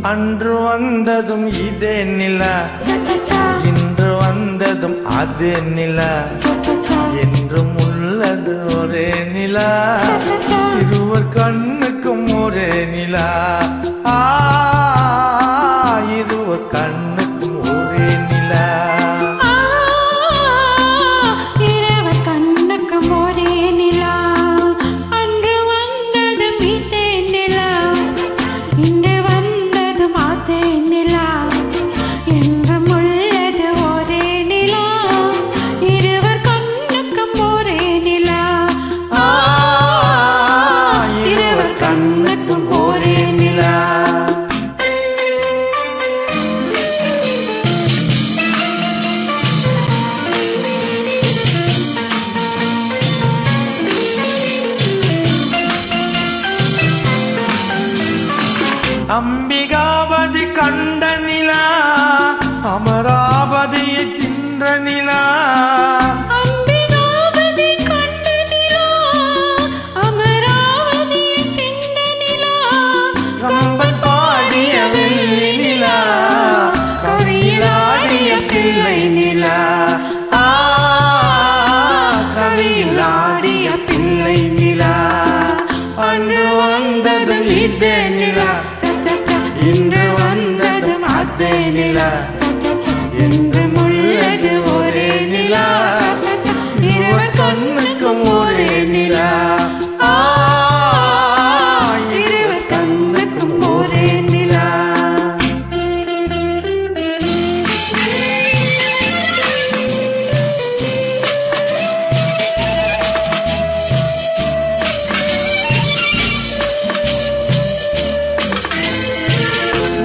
அன்று வந்ததும் இதே நிலா, இன்று வந்ததும் அதே நிலா, என்றும் உள்ளது ஒரே நிலா, இருவர் கண்ணுக்கும் ஒரே நிலா. இருவர் கண்ணுக்கும் ஒரே நிலா. இருவர் கண்ணுக்கும் ஒரே நிலா. அன்று வந்ததும் இதே நிலா, இன்று வந்ததும் அதே நிலா, என்றும் உள்ளது ஒரே நிலா, இருவர் கண்ணுக்கும் ஒரே நிலா. இருவர் கண்ணுக்கும் ஒரே நிலா. அம்பிகாபதி கண்ட நிலா, அமராவதியை தின்ற நிலா. அம்பிகாபதி கண்ட நிலா, அமராவதியை தின்ற நிலா. கம்பன் பாடிய வெள்ளி நிலா, கவியிலாடிய பிள்ளை நிலா. கவியிலாடிய பிள்ளை நிலா. அன்று வந்ததும் இதே நிலா, இன்று வந்ததும் அதே நிலா, என்றும் உள்ளது ஒரே நிலா, இருவர் கண்ணுக்கும் ஒரே நிலா. இருவர் கண்ணுக்கும் ஒரே நிலா.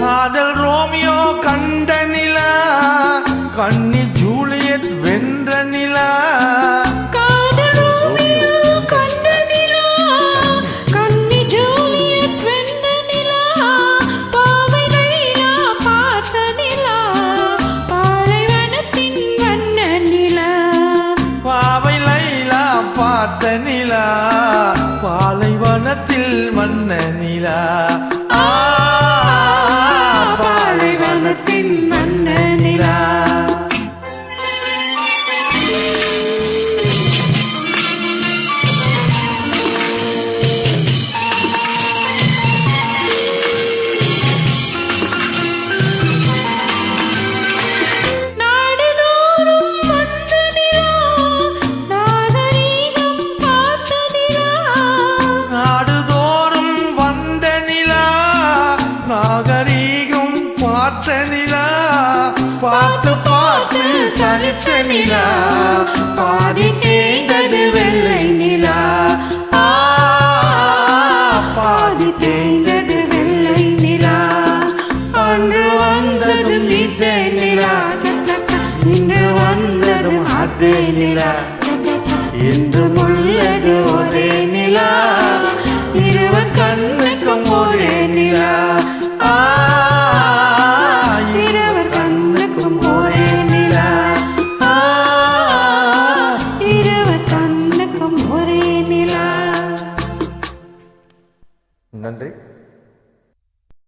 காதல் ரோமியோ கண்ட நிலா, கண்ணி ஜூலியட் வென்ற நிலா. காதல் ரோமியோ கண்ட நிலா, கண்ணி ஜூலியட் வென்ற நிலா. பாவை லைலா பார்த்த நிலா, பாலைவனத்தின் வண்ண நிலா. பாவை லைலா பார்த்த நிலா, பாலைவனத்தில் வண்ண நிலா. பாலைவனத்தின் வண்ண நிலா. நாடுதோறும் வந்த நிலா, நாகரீகம் பார்த்த நிலா. நாடுதோறும் வந்த நிலா, நாகரீகம் பார்த்த நிலா. பார்த்து பார்த்து சலித்த நிலா, பாதி தேய்ந்தது வெள்ளை நிலா. பாதி தேய்ந்தது வெள்ளை நிலா. அன்று வந்ததும் இதே நிலா, இன்று வந்ததும் அதே நிலா, என்றும் உள்ளது ஒரே நிலா, இருவர் கண்ணுக்கும் ஒரே நிலா. இருவர் கண்ணுக்கும் ஒரே நிலா. இருவர் கண்ணுக்கும் ஒரே நிலா. நன்றி.